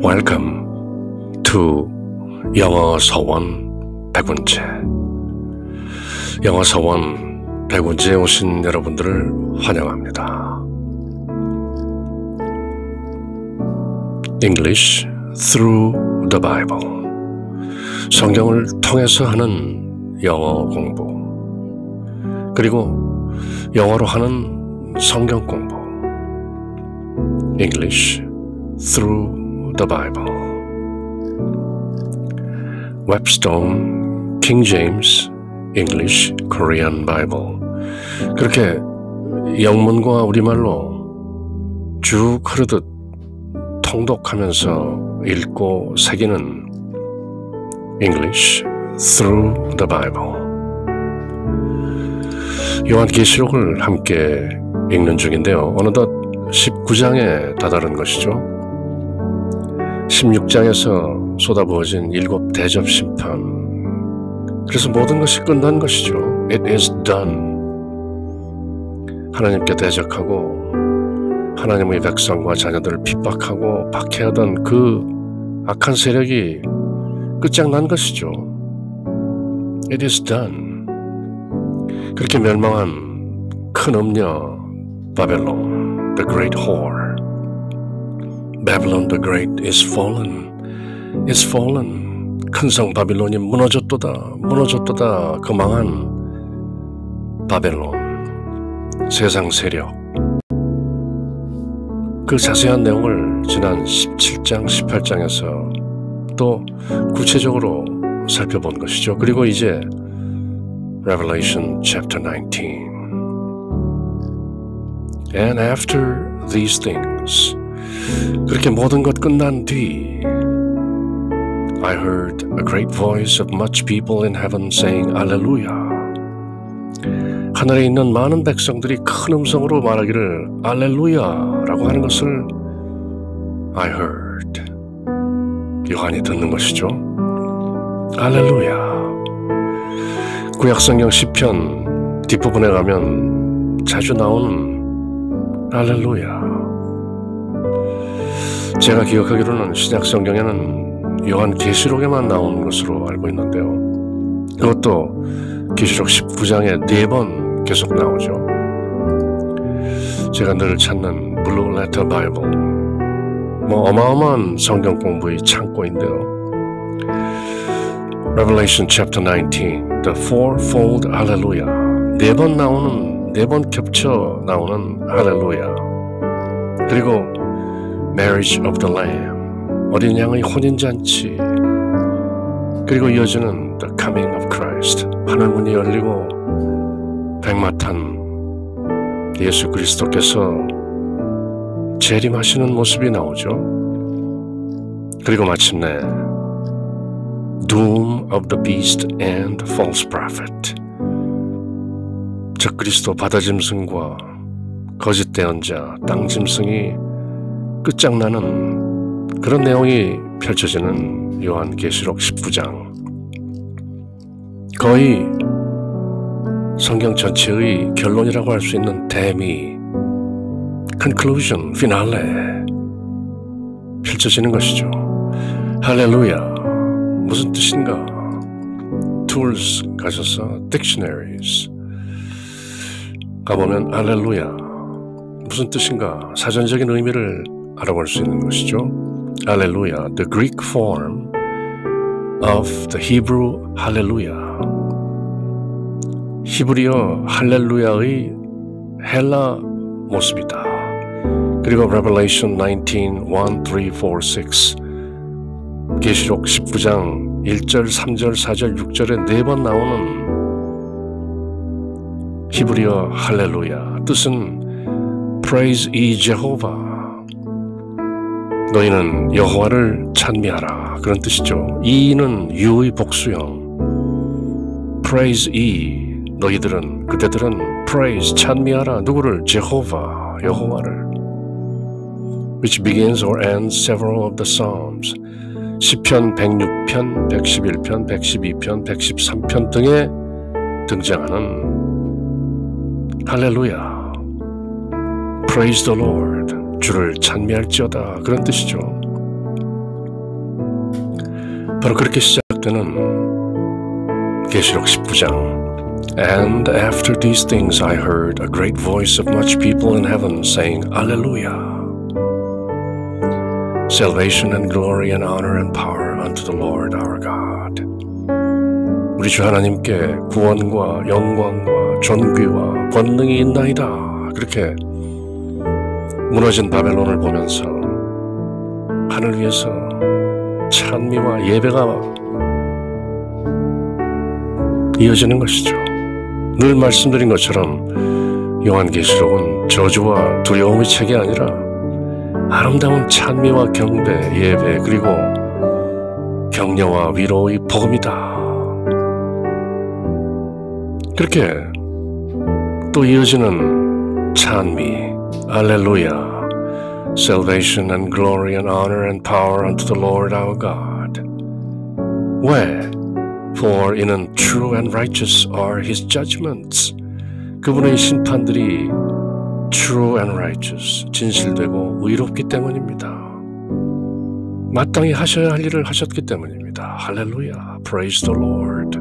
Welcome to 영어 서원 백운재. 영어 서원 백운재에 오신 여러분들을 환영합니다. English through the Bible. 성경을 통해서 하는 영어 공부. 그리고 영어로 하는 성경 공부. English through the Bible. Webstone, King James, English, Korean Bible. 그렇게 영문과 우리말로 쭉 흐르듯 통독하면서 읽고 새기는 English through the Bible. 요한계시록을 함께 읽는 중인데요. 어느덧 19장에 다다른 것이죠. 16장에서 쏟아부어진 7 대접 심판. 그래서 모든 것이 끝난 것이죠. It is done. 하나님께 대적하고 하나님의 백성과 자녀들을 핍박하고 박해하던 그 악한 세력이 끝장난 것이죠. It is done. 그렇게 멸망한 큰 음녀 바벨론, the great whore. Babylon the Great is fallen. Is fallen. 큰 성 바빌론이 무너졌도다. 무너졌도다. 그 망한 바벨론. 세상 세력. 그 자세한 내용을 지난 17장, 18장에서 또 구체적으로 살펴본 것이죠. 그리고 이제 Revelation chapter 19. And after these things, 그렇게 모든 것 끝난 뒤 I heard a great voice of much people in heaven saying Alleluia. 하늘에 있는 많은 백성들이 큰 음성으로 말하기를 알렐루야라고 하는 것을 I heard. 요한이 듣는 것이죠. 알렐루야. 구약성경 시편 뒷부분에 가면 자주 나오는 알렐루야. 제가 기억하기로는 신약성경에는 요한계시록에만 나오는 것으로 알고 있는데요. 그것도 계시록 19장에 4번 계속 나오죠. 제가 늘 찾는 Blue Letter Bible. 어마어마한 성경 공부의 창고인데요. Revelation chapter 19, the fourfold Hallelujah. 4번 나오는, 4번 겹쳐 나오는 할렐루야. 그리고 Marriage of the Lamb, 어린 양의 혼인잔치. 그리고 이어지는 The Coming of Christ, 하늘문이 열리고 백마탄 예수 그리스도께서 재림하시는 모습이 나오죠. 그리고 마침내 Doom of the Beast and False Prophet, 적그리스도 바다짐승과 거짓 대언자 땅짐승이 끝장나는 그런 내용이 펼쳐지는 요한계시록 19장. 거의 성경 전체의 결론이라고 할 수 있는 대미, conclusion, finale 펼쳐지는 것이죠. 할렐루야. 무슨 뜻인가? Tools 가셔서 dictionaries 가보면 할렐루야 무슨 뜻인가? 사전적인 의미를 알아볼 수 있는 것이죠. 할렐루야, the Greek form of the Hebrew hallelujah. 히브리어 할렐루야의 헬라 모습이다. 그리고 Revelation 19, 1, 3, 4, 6 계시록 19장 1절, 3절, 4절, 6절에 4번 나오는 히브리어 할렐루야 뜻은 Praise ye Jehovah. 너희는 여호와를 찬미하라. 그런 뜻이죠. 이는 유의 복수형. Praise ye. 너희들은, 그대들은 praise, 찬미하라. 누구를? Jehovah, 여호와를. Which begins or ends several of the Psalms. 시편 106편, 111편, 112편, 113편 등에 등장하는 할렐루야. Praise the Lord. 주를 찬미할지어다. 그런 뜻이죠. 바로 그렇게 시작되는 계시록 19장. And after these things I heard a great voice of much people in heaven saying, Alleluia! Salvation and glory and honor and power unto the Lord our God. 우리 주 하나님께 구원과 영광과 존귀와 권능이 있나이다. 그렇게 무너진 바벨론을 보면서 하늘 위에서 찬미와 예배가 이어지는 것이죠. 늘 말씀드린 것처럼 요한계시록은 저주와 두려움의 책이 아니라 아름다운 찬미와 경배, 예배, 그리고 격려와 위로의 복음이다. 그렇게 또 이어지는 찬미, Alleluia, Salvation and glory and honor and power unto the Lord our God. 왜? For 이는 true and righteous are his judgments. 그분의 심판들이 true and righteous, 진실되고 의롭기 때문입니다. 마땅히 하셔야 할 일을 하셨기 때문입니다. 할렐루야, praise the Lord.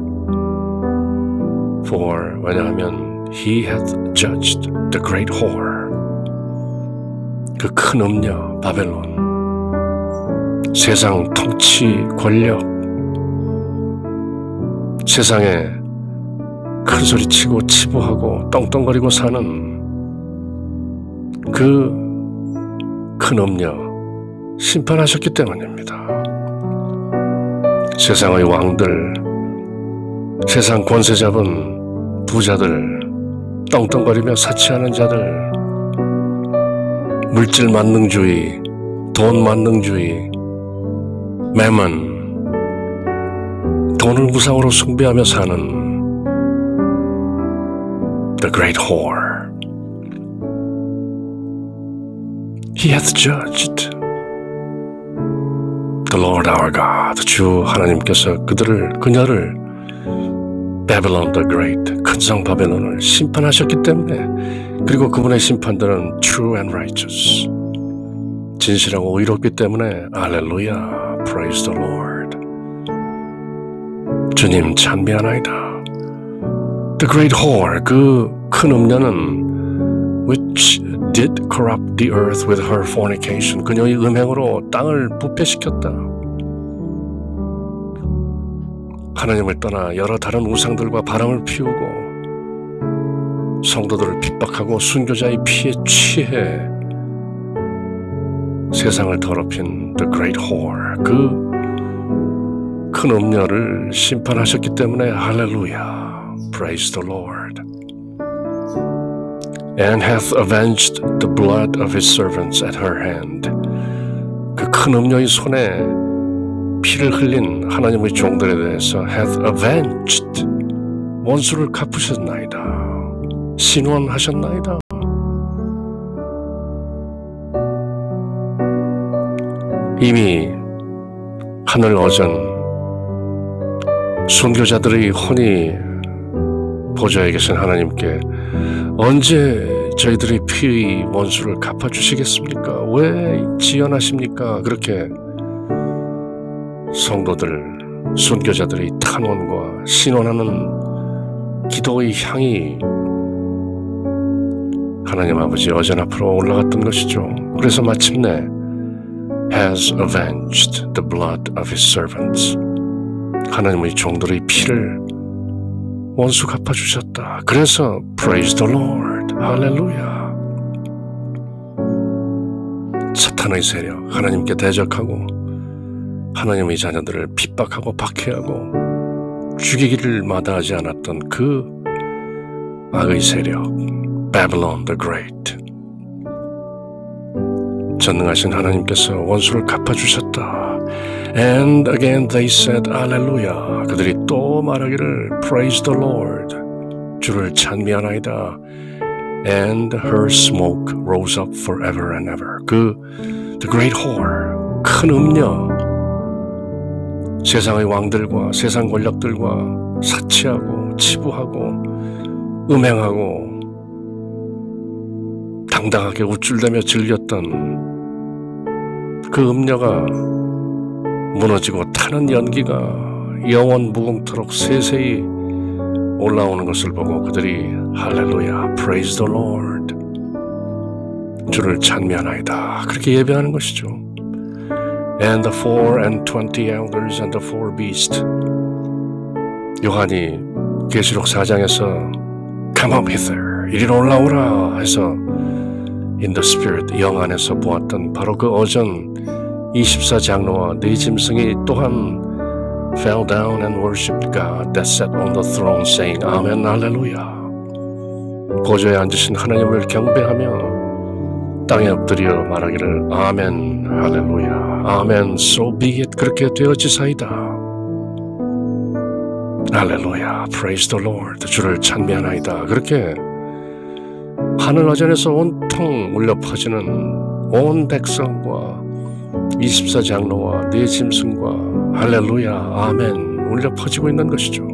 For 왜냐하면 he hath judged the great whore. 그 큰 음녀 바벨론, 세상 통치 권력, 세상에 큰 소리치고 치부하고 떵떵거리고 사는 그 큰 음녀 심판하셨기 때문입니다. 세상의 왕들, 세상 권세 잡은 부자들, 떵떵거리며 사치하는 자들, 물질 만능주의, 돈 만능주의, 매먼, 돈을 무상으로 숭배하며 사는 the great whore. He hath judged. The Lord our God. 주 하나님께서 그녀를 Babylon the Great, 큰 성 바벨론을 심판하셨기 때문에, 그리고 그분의 심판들은 true and righteous, 진실하고 의롭기 때문에 할렐루야, praise the Lord. 주님 찬미하나이다. The great whore, 그 큰 음녀는 which did corrupt the earth with her fornication, 그녀의 음행으로 땅을 부패시켰다. 하나님을 떠나 여러 다른 우상들과 바람을 피우고 성도들을 핍박하고 순교자의 피에 취해 세상을 더럽힌 the great whore, 그 큰 음녀를 심판하셨기 때문에 할렐루야, praise the Lord. And hath avenged the blood of his servants at her hand. 그 큰 음녀의 손에 피를 흘린 하나님의 종들에 대해서 hath avenged, 원수를 갚으셨나이다, 신원하셨나이다. 이미 하늘 어전 순교자들의 혼이 보좌에 계신 하나님께 언제 저희들의 피의 원수를 갚아주시겠습니까? 왜 지연하십니까? 그렇게 성도들, 순교자들의 탄원과 신원하는 기도의 향이 하나님 아버지 어전 앞으로 올라갔던 것이죠. 그래서 마침내 has avenged the blood of his servants, 하나님의 종들의 피를 원수 갚아주셨다. 그래서 praise the Lord, 할렐루야. 사탄의 세력, 하나님께 대적하고 하나님의 자녀들을 핍박하고 박해하고 죽이기를 마다하지 않았던 그 악의 세력, Babylon the Great, 전능하신 하나님께서 원수를 갚아주셨다. And again they said, Alleluia. 그들이 또 말하기를 praise the Lord, 주를 찬미하나이다. And her smoke rose up forever and ever. the great whore, 큰 음녀, 세상의 왕들과 세상 권력들과 사치하고 치부하고 음행하고 당당하게 우쭐대며 즐겼던 그 음녀가 무너지고 탄 많은 연기가 영원 무궁토록 세세히 올라오는 것을 보고 그들이 할렐루야, praise the Lord, 주를 찬미하나이다, 그렇게 예배하는 것이죠. And the 24 elders and the 4 beasts, 요한이 계시록 4장에서 Come up hither, 이리로 올라오라 해서 In the Spirit, 영 안에서 보았던 바로 그 어전 24장로와 네 짐승이 또한 fell down and worshipped God that sat on the throne, saying, Amen, Hallelujah. 보좌에 앉으신 하나님을 경배하며 땅에 엎드려 말하기를 아멘, 할렐루야, 아멘, so be it, 그렇게 되어지사이다. 할렐루야, praise the Lord, 주를 찬미하나이다. 그렇게 하늘 어전에서 온통 울려 퍼지는 온 백성과 24장로와 네 짐승과 할렐루야, 아멘 울려 퍼지고 있는 것이죠.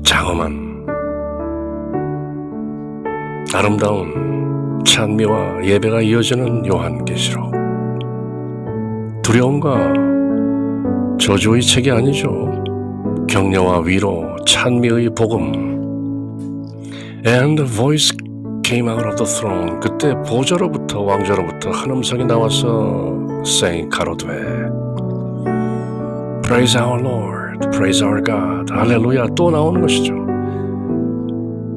장엄한 아름다운 찬미와 예배가 이어지는 요한계시록. 두려움과 저주의 책이 아니죠. 격려와 위로, 찬미의 복음. And the voice came out of the throne. 그때 보좌로부터, 왕좌로부터 한 음성이 나와서 saying, 가로되 Praise our Lord, praise our God. 할렐루야, 또 나오는 것이죠.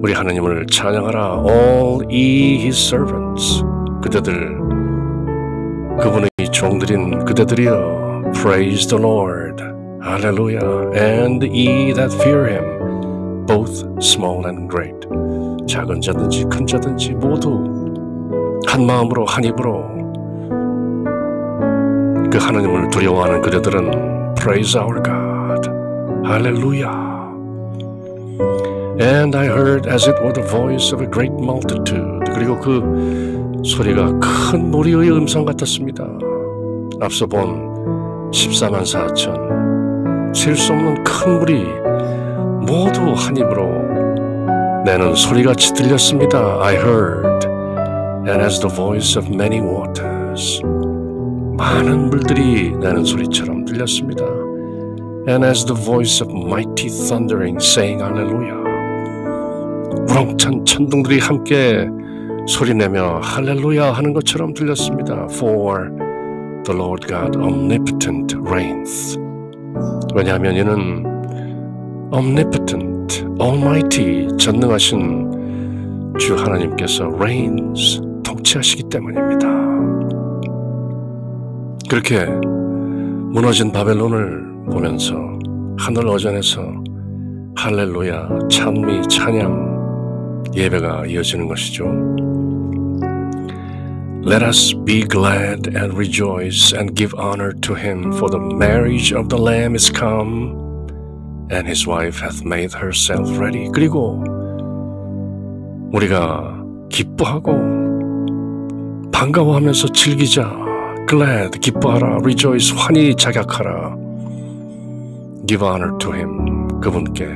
우리 하나님을 찬양하라, all ye his servants. 그대들, 그분의 종들인 그대들이여, praise the Lord. 할렐루야. And ye that fear him, both small and great. 작은 자든지 큰 자든지 모두 한 마음으로 한 입으로 그 하나님을 두려워하는 그대들은 praise our God. 할렐루야. And I heard as it were the voice of a great multitude. 그리고 그 소리가 큰 무리의 음성 같았습니다. 앞서 본 14만 4천 셀 수 없는 큰 무리 모두 한 입으로 내는 소리같이 들렸습니다. I heard, and as the voice of many waters. 많은 물들이 내는 소리처럼 들렸습니다. And as the voice of mighty thundering, saying Hallelujah. 우렁찬 천둥들이 함께 소리내며 할렐루야 하는 것처럼 들렸습니다. For the Lord God omnipotent reigns. 왜냐하면 이는 omnipotent, almighty, 전능하신 주 하나님께서 reigns, 통치하시기 때문입니다. 그렇게 무너진 바벨론을 보면서 하늘 어전에서 할렐루야, 찬미, 찬양, 예배가 이어지는 것이죠. Let us be glad and rejoice and give honor to him, for the marriage of the Lamb is come, and his wife hath made herself ready. 그리고 우리가 기뻐하고 반가워하면서 즐기자. glad, 기뻐하라. rejoice, 환히 자격하라. give honor to him, 그분께.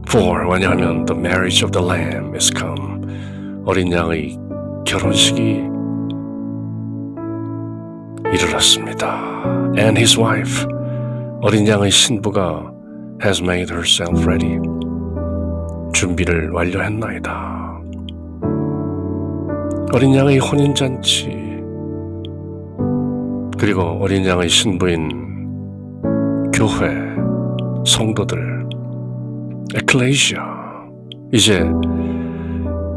for, 왜냐하면 the marriage of the Lamb is come, 어린 양의 결혼식이 이르렀습니다. and his wife, 어린 양의 신부가 has made herself ready, 준비를 완료했나이다. 어린 양의 혼인잔치, 그리고 어린 양의 신부인 교회, 성도들, 에클레시아, 이제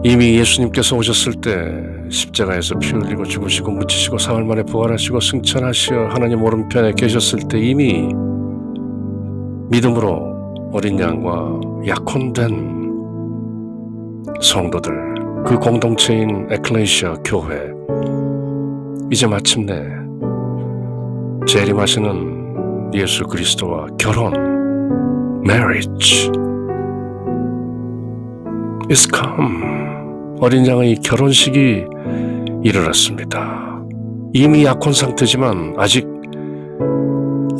이미 예수님께서 오셨을 때 십자가에서 피 흘리고 죽으시고 묻히시고 사흘 만에 부활하시고 승천하시어 하나님 오른편에 계셨을 때 이미 믿음으로 어린 양과 약혼된 성도들, 그 공동체인 에클레시아 교회, 이제 마침내 재림하시는 예수 그리스도와 결혼, marriage is come, 어린 양의 결혼식이 이르렀습니다. 이미 약혼 상태지만 아직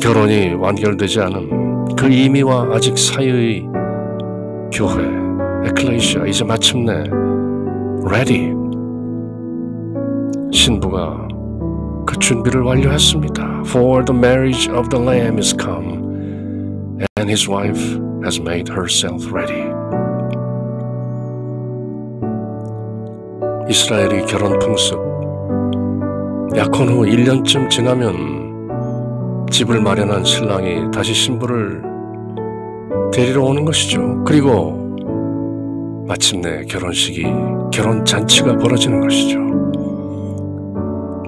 결혼이 완결되지 않은 그 이미와 아직 사이의 교회, 에클레시아, 이제 마침내 ready, 신부가 그 준비를 완료했습니다. For the marriage of the Lamb is come, and his wife has made herself ready. 이스라엘의 결혼 풍습, 약혼 후 1년쯤 지나면 집을 마련한 신랑이 다시 신부를 데리러 오는 것이죠. 그리고 마침내 결혼식이, 결혼잔치가 벌어지는 것이죠.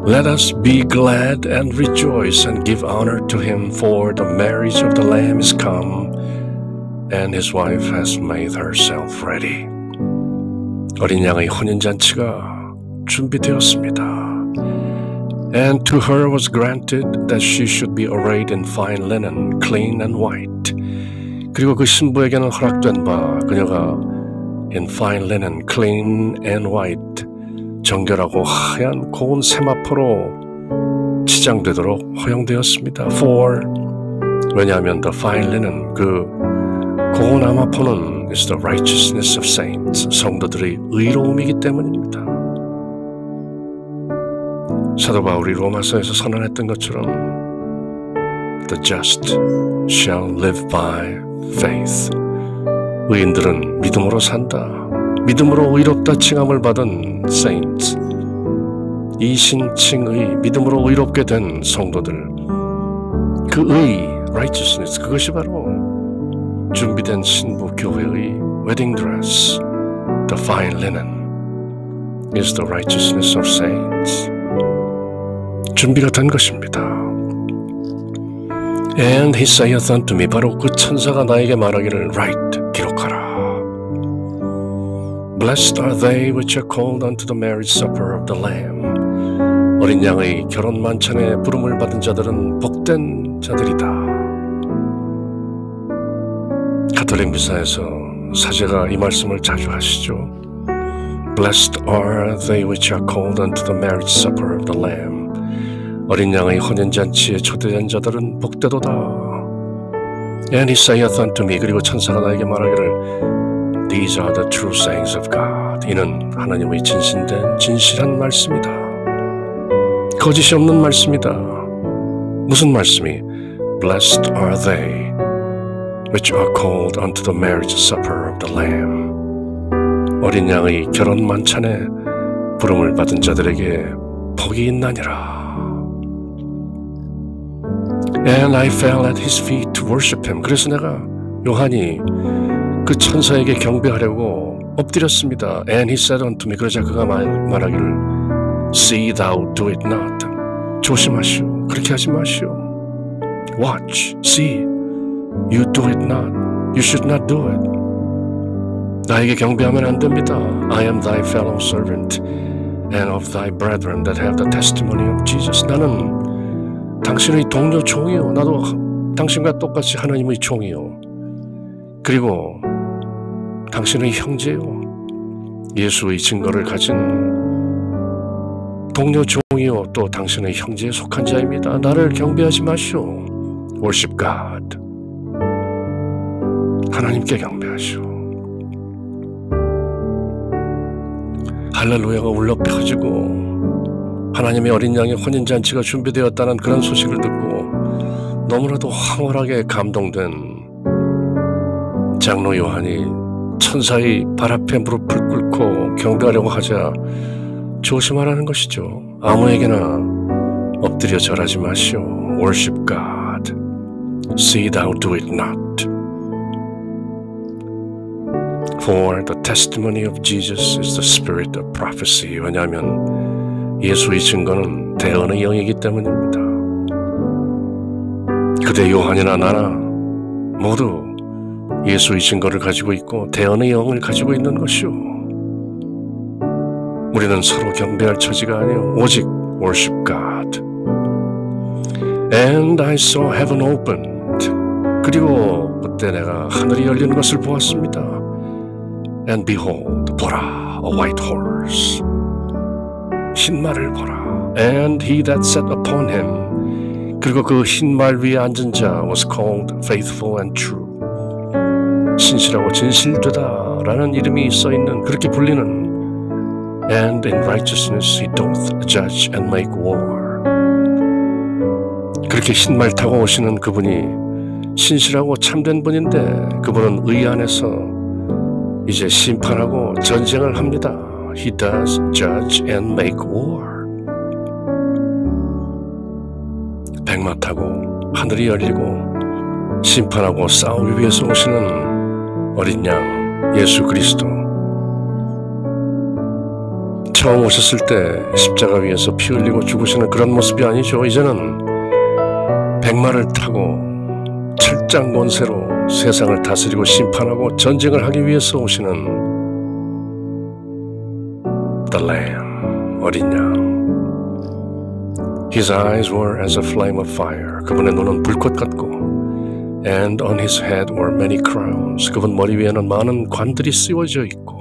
Let us be glad and rejoice and give honor to him, for the marriage of the Lamb is come, and his wife has made herself ready. 어린 양의 혼인잔치가 준비되었습니다. And to her was granted that she should be arrayed in fine linen, clean and white. 그리고 그 신부에게는 허락된 바 그녀가 in fine linen, clean and white, 정결하고 하얀 고운 세마포로 치장되도록 허용되었습니다. For, 왜냐하면 the fine linen, 그 고운 아마포는 is the righteousness of saints, 성도들의 의로움이기 때문입니다. 사도 바울이 로마서에서 선언했던 것처럼 the just shall live by faith. 의인들은 믿음으로 산다. 믿음으로 의롭다 칭함을 받은 saints, 이신칭의 믿음으로 의롭게 된 성도들, 그 의, righteousness, 그것이 바로 준비된 신부 교회의 wedding dress, the fine linen is the righteousness of saints. 준비가 된 것입니다. And he saith unto me, 바로 그 천사가 나에게 말하기를 write, 기록하라. Blessed are they which are called unto the marriage supper of the Lamb. 어린 양의 결혼 만찬에 부름을 받은 자들은 복된 자들이다. 가톨릭 미사에서 사제가 이 말씀을 자주 하시죠. Blessed are they which are called unto the marriage supper of the Lamb. 어린 양의 혼인잔치에 초대된 자들은 복되도다. And he saith unto me, 그리고 천사가 나에게 말하기를 These are the true sayings of God. 이는 하나님의 진실된 진실한 말씀이다. 거짓이 없는 말씀이다. 무슨 말씀이? Blessed are they which are called unto the marriage supper of the Lamb. 어린 양의 결혼 만찬에 부름을 받은 자들에게 복이 있나니라. And I fell at his feet to worship him. 그래서 내가, 요한이 그 천사에게 경배하려고 엎드렸습니다. And he said unto me, 그러자 그가 말하기를 See thou do it not. 조심하시오. 그렇게 하지 마시오. Watch, see, you do it not. You should not do it. 나에게 경배하면 안 됩니다. I am thy fellow servant and of thy brethren that have the testimony of Jesus. 나는 당신의 동료 종이요. 나도 당신과 똑같이 하나님의 종이요. 그리고 당신의 형제요. 예수의 증거를 가진 동료 종이요. 또 당신의 형제에 속한 자입니다. 나를 경배하지 마시오. Worship God. 하나님께 경배하시오. 할렐루야가 울려 퍼지고 하나님의 어린 양의 혼인잔치가 준비되었다는 그런 소식을 듣고 너무나도 황홀하게 감동된 장로 요한이 천사의 발 앞에 무릎을 꿇고 경배하려고 하자 조심하라는 것이죠. 아무에게나 엎드려 절하지 마시오. Worship God. See thou do it not. For the testimony of Jesus is the spirit of prophecy. 왜냐하면 예수의 증거는 대언의 영이기 때문입니다. 그대 요한이나 나나 모두 예수의 증거를 가지고 있고 대언의 영을 가지고 있는 것이오. 우리는 서로 경배할 처지가 아니오. 오직 worship God. And I saw heaven opened. 그리고 그때 내가 하늘이 열리는 것을 보았습니다. And behold, 보라, a white horse. 흰 말을 보라. And he that sat upon him. 그리고 그 흰 말 위에 앉은 자 was called faithful and true. 신실하고 진실되다 라는 이름이 써있는, 그렇게 불리는 And in righteousness he doth judge and make war. 그렇게 흰 말 타고 오시는 그분이 신실하고 참된 분인데 그분은 의 안에서 이제 심판하고 전쟁을 합니다. He does judge and make war. 백마 타고 하늘이 열리고 심판하고 싸우기 위해서 오시는 어린 양 예수 그리스도. 처음 오셨을 때 십자가 위에서 피 흘리고 죽으시는 그런 모습이 아니죠. 이제는 백마를 타고 철장 권세로 세상을 다스리고 심판하고 전쟁을 하기 위해서 오시는 The Lamb, 어린 양. His eyes were as a flame of fire. 그분의 눈은 불꽃 같고 And on his head were many crowns. 그분 머리 위에는 많은 관들이 씌워져 있고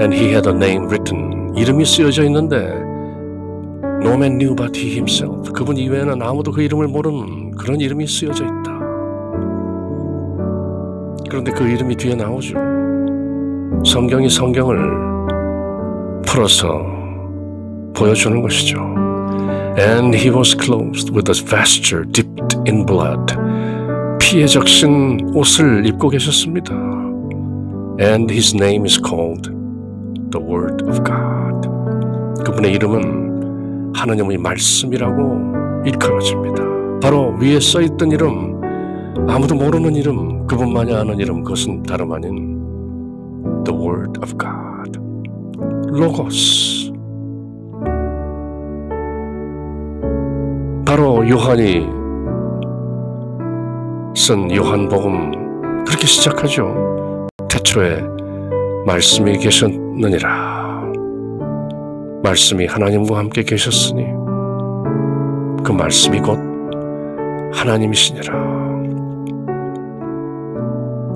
And he had a name written. 이름이 쓰여져 있는데 No man knew but he himself. 그분 이외에는 아무도 그 이름을 모르는 그런 이름이 쓰여져 있다. 그런데 그 이름이 뒤에 나오죠. 성경이 성경을 풀어서 보여주는 것이죠. And he was clothed with a vesture dipped in blood. 피에 적신 옷을 입고 계셨습니다. And his name is called the Word of God. 그분의 이름은 하나님의 말씀이라고 일컬어집니다. 바로 위에 써있던 이름, 아무도 모르는 이름, 그분만이 아는 이름, 그것은 다름 아닌 The Word of God. 로고스. 바로 요한이 쓴 요한복음 그렇게 시작하죠. 태초에 말씀이 계셨느니라. 말씀이 하나님과 함께 계셨으니 그 말씀이 곧 하나님이시니라.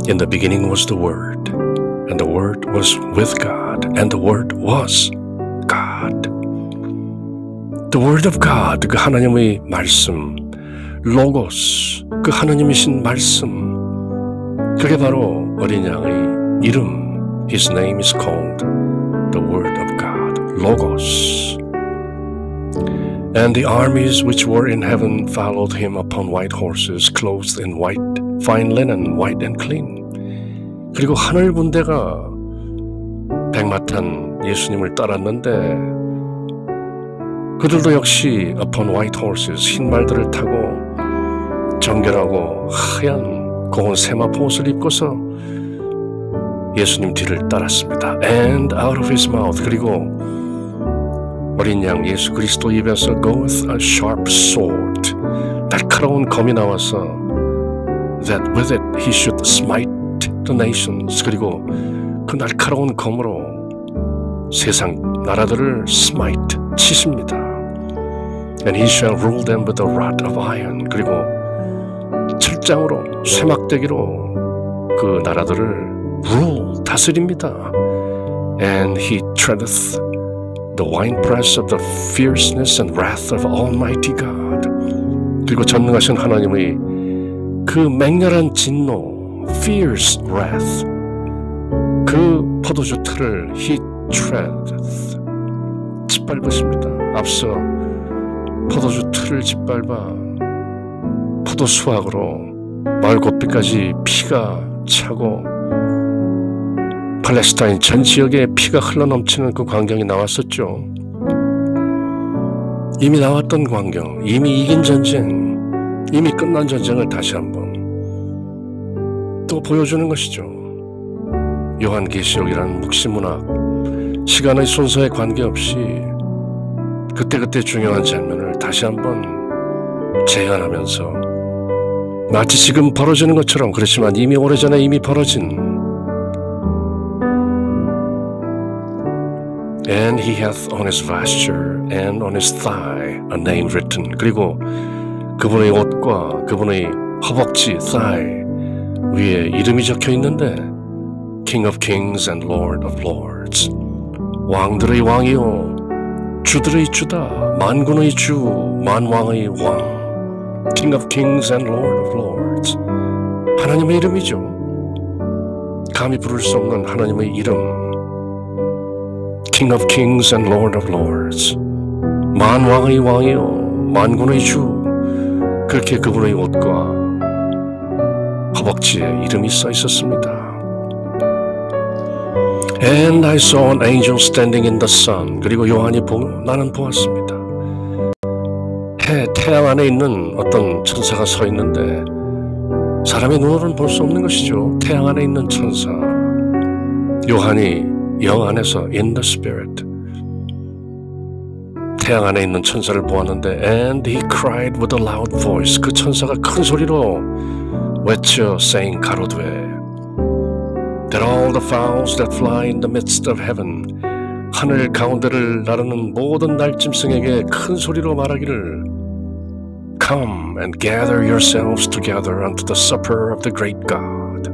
In the beginning was the Word, and the Word was with God, and the Word was God. The Word of God, 그 하나님의 말씀, 로고스, 그 하나님이신 말씀, 그게 바로 어린 양의 이름. His name is called the Word of God, Logos. And the armies which were in heaven followed him upon white horses, clothed in white, fine linen, white and clean. 그리고 하늘 군대가 백마 탄 예수님을 따랐는데 그들도 역시 upon white horses, 흰 말들을 타고 정결하고 하얀 고운 세마포 옷을 입고서 예수님 뒤를 따랐습니다. And out of his mouth, 그리고 어린 양 예수 그리스도 입에서 goeth a sharp sword, 날카로운 검이 나와서 that with it he should smite the nations. 그리고 그 날카로운 검으로 세상 나라들을 smite, 치십니다. And he shall rule them with a rod of iron. 그리고 철장으로 쇠막대기로 그 나라들을 rule, 다스립니다. And he treadeth the winepress of the fierceness and wrath of Almighty God. 그리고 전능하신 하나님의 그 맹렬한 진노, fierce wrath, 그 포도주 틀을 he treadeth, 짓밟으십니다. 앞서 포도주 틀을 짓밟아 포도 수확으로 마을 곳비까지 피가 차고 팔레스타인 전 지역에 피가 흘러넘치는 그 광경이 나왔었죠. 이미 나왔던 광경, 이미 이긴 전쟁, 이미 끝난 전쟁을 다시 한번 또 보여주는 것이죠. 요한계시록이라는 묵시문학, 시간의 순서에 관계없이 그때그때 중요한 장면을 다시 한번 재현하면서 마치 지금 벌어지는 것처럼, 그렇지만 이미 오래전에 이미 벌어진 And he hath on his vesture and on his thigh a name written. 그리고 그분의 옷과 그분의 허벅지, thigh 위에 이름이 적혀 있는데 King of Kings and Lord of Lords. 왕들의 왕이요 주들의 주다, 만군의 주, 만왕의 왕. King of Kings and Lord of Lords. 하나님의 이름이죠. 감히 부를 수 없는 하나님의 이름. King of Kings and Lord of Lords. 만왕의 왕이요 만군의 주. 그렇게 그분의 옷과 허벅지에 이름이 써 있었습니다. And I saw an angel standing in the sun. 그리고 요한이 나는 보았습니다. 태양 안에 있는 어떤 천사가 서 있는데 사람의 눈으로는 볼 수 없는 것이죠. 태양 안에 있는 천사. 요한이 영 안에서 in the spirit 태양 안에 있는 천사를 보았는데 and he cried with a loud voice. 그 천사가 큰 소리로 외쳐 saying 가로되 that all the fowls that fly in the midst of heaven 하늘 가운데를 나르는 모든 날짐승에게 큰 소리로 말하기를 Come and gather yourselves together unto the supper of the great God.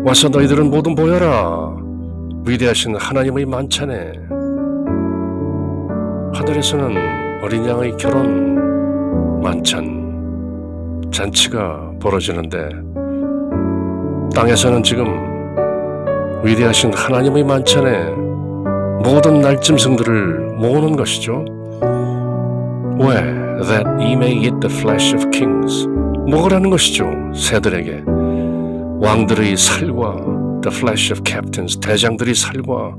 와서 너희들은 모두 모여라. 위대하신 하나님의 만찬에. 하늘에서는 어린 양의 결혼 만찬 잔치가 벌어지는데 땅에서는 지금 위대하신 하나님의 만찬에 모든 날짐승들을 모으는 것이죠. 왜? That ye may eat the flesh of kings. 먹으라는 것이죠. 새들에게. 왕들의 살과 the flesh of captains. 대장들의 살과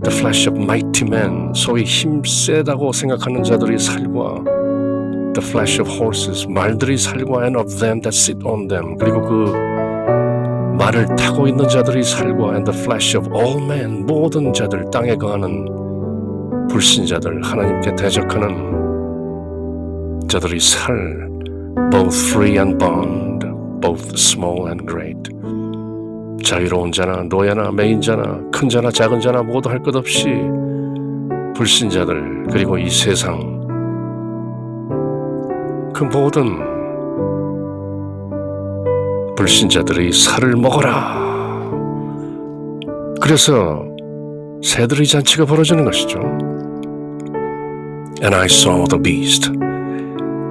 the flesh of mighty men. 소위 힘 세다고 생각하는 자들의 살과 the flesh of horses. 말들의 살과 and of them that sit on them. 그리고 그 말을 타고 있는 자들의 살과 and the flesh of all men. 모든 자들, 땅에 거하는 불신자들, 하나님께 대적하는 자들의 살, both free and bond, both small and great. 자유로운 자나 노예나 매인자나 큰 자나 작은 자나 모두 할 것 없이 불신자들 그리고 이 세상 그 모든 불신자들의 살을 먹어라. 그래서 새들의 잔치가 벌어지는 것이죠. And I saw the beast.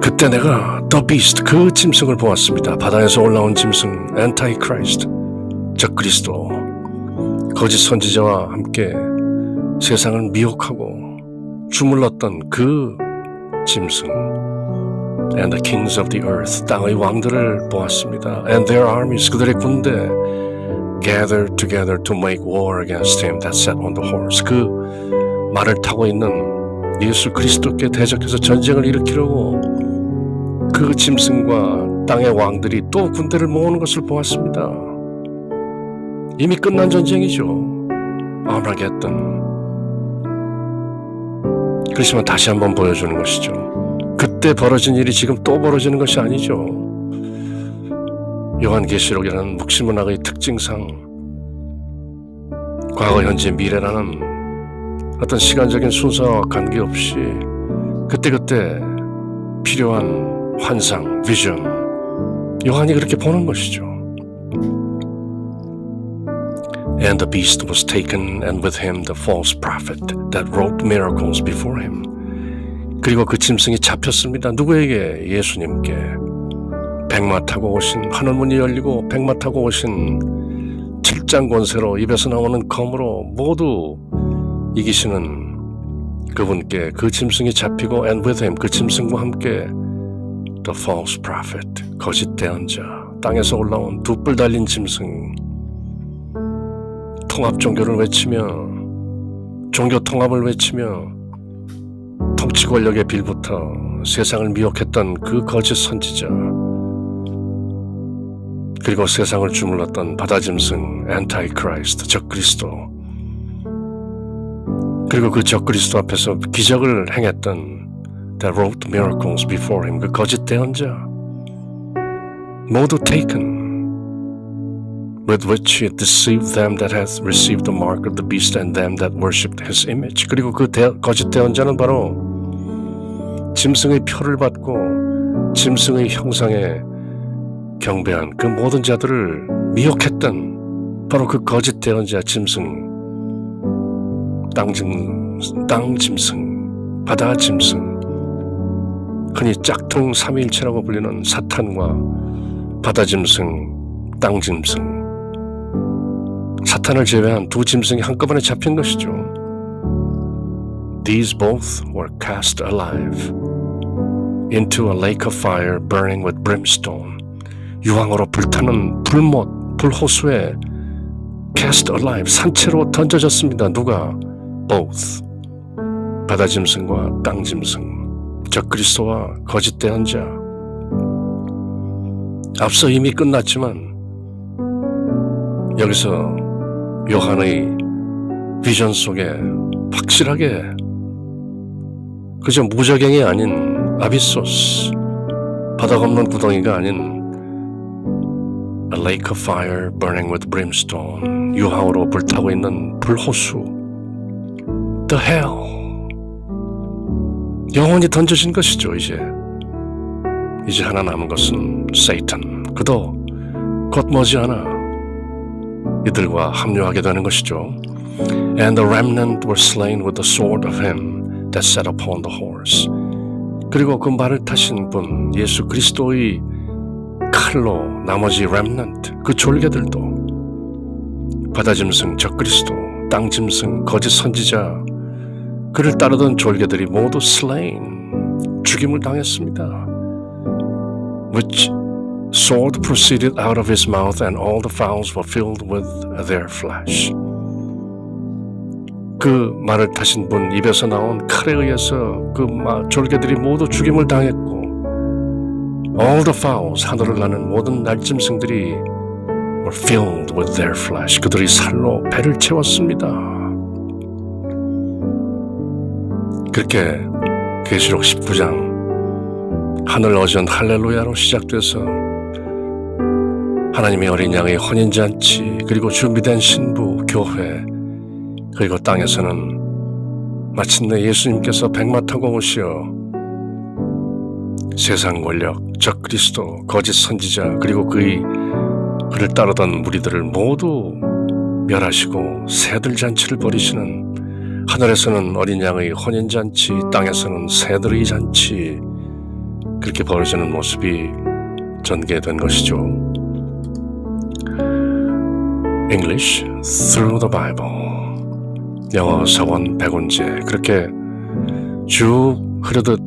그때 내가 The Beast, 그 짐승을 보았습니다. 바다에서 올라온 짐승, Antichrist, 적그리스도, 거짓 선지자와 함께 세상을 미혹하고 주물렀던 그 짐승, And the kings of the earth, 땅의 왕들을 보았습니다. And their armies, 그들의 군대, gathered together to make war against him that sat on the horse. 그 말을 타고 있는 예수 그리스도께 대적해서 전쟁을 일으키려고 그 짐승과 땅의 왕들이 또 군대를 모으는 것을 보았습니다. 이미 끝난 전쟁이죠. 아마겟돈. 그렇지만 다시 한번 보여주는 것이죠. 그때 벌어진 일이 지금 또 벌어지는 것이 아니죠. 요한계시록이라는 묵시문학의 특징상 과거, 현재, 미래라는 어떤 시간적인 순서와 관계없이 그때그때 필요한 환상, 비전, 요한이 그렇게 보는 것이죠. And the beast was taken, and with him the false prophet that wrought miracles before him. 그리고 그 짐승이 잡혔습니다. 누구에게? 예수님께. 백마 타고 오신, 하늘문이 열리고 백마 타고 오신 7장 권세로 입에서 나오는 검으로 모두 이기시는 그분께 그 짐승이 잡히고 and with him, 그 짐승과 함께 the false prophet, 거짓 대언자, 땅에서 올라온 두 뿔 달린 짐승, 통합 종교를 외치며 종교 통합을 외치며 통치 권력에 빌붙어 세상을 미혹했던 그 거짓 선지자, 그리고 세상을 주물렀던 바다짐승 안타이크라이스트, 적그리스도, 그리고 그 적그리스도 앞에서 기적을 행했던 that wrought miracles before him, 그 거짓 대언자 모두 taken, with which he deceived them that hath received the mark of the beast and them that worshipped his image. 그리고 그 거짓 대언자는 바로 짐승의 표를 받고 짐승의 형상에 경배한 그 모든 자들을 미혹했던 바로 그 거짓 대언자 짐승, 땅 짐승, 바다 짐승, 흔히 짝퉁 삼위일체라고 불리는 사탄과 바다 짐승, 땅 짐승, 사탄을 제외한 두 짐승이 한꺼번에 잡힌 것이죠. these both were cast alive into a lake of fire burning with brimstone. 유황으로 불타는 불호수에 cast alive, 산채로 던져졌습니다. 누가? both. 바다짐승과 땅짐승, 적그리스도와 거짓된 자. 앞서 이미 끝났지만 여기서 요한의 비전 속에 확실하게 그저 무저갱이 아닌 아비소스, 바닥 없는 구덩이가 아닌 A lake of fire burning with brimstone, 유황으로 불타고 있는 불호수, The hell, 영원히 던져진 것이죠. 이제 하나 남은 것은 Satan, 그도 곧 머지않아 이들과 합류하게 되는 것이죠. And the remnant were slain with the sword of him that sat upon the horse. 그리고 그 말을 타신 분 예수 그리스도의 칼로 나머지 remnant, 그 졸개들도 바다짐승 적그리스도, 땅짐승 거짓 선지자, 그를 따르던 졸개들이 모두 slain, 죽임을 당했습니다. Which sword proceeded out of his mouth and all the fowls were filled with their flesh. 그 말을 타신 분 입에서 나온 칼에 의해서 그 졸개들이 모두 죽임을 당했고 all the fowls, 하늘을 나는 모든 날짐승들이 were filled with their flesh. 그들이 살로 배를 채웠습니다. 그렇게 계시록 19장 하늘 어전 할렐루야로 시작돼서 하나님의 어린 양의 혼인잔치, 그리고 준비된 신부, 교회, 그리고 땅에서는 마침내 예수님께서 백마 타고 오시어 세상 권력, 적그리스도, 거짓 선지자, 그리고 그를 따르던 무리들을 모두 멸하시고 새들 잔치를 벌이시는, 하늘에서는 어린 양의 혼인잔치, 땅에서는 새들의 잔치, 그렇게 벌어지는 모습이 전개된 것이죠. English through the Bible, 영어 서원 백운제, 그렇게 쭉 흐르듯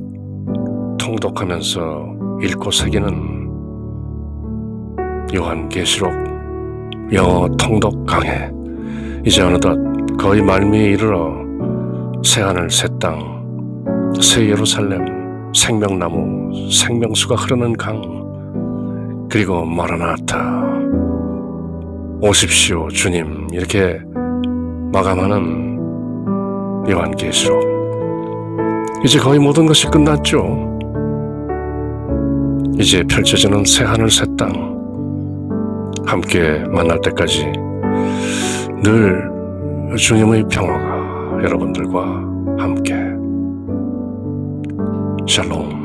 통독하면서 읽고 새기는 요한계시록 영어 통독 강해. 이제 어느덧 거의 말미에 이르러 새하늘 새 땅, 새 예루살렘, 생명나무, 생명수가 흐르는 강, 그리고 마라나타, 오십시오 주님, 이렇게 마감하는 요한계시록. 이제 거의 모든 것이 끝났죠. 이제 펼쳐지는 새하늘 새 땅, 함께 만날 때까지 늘 주님의 평화가 여러분들과 함께. 샬롬.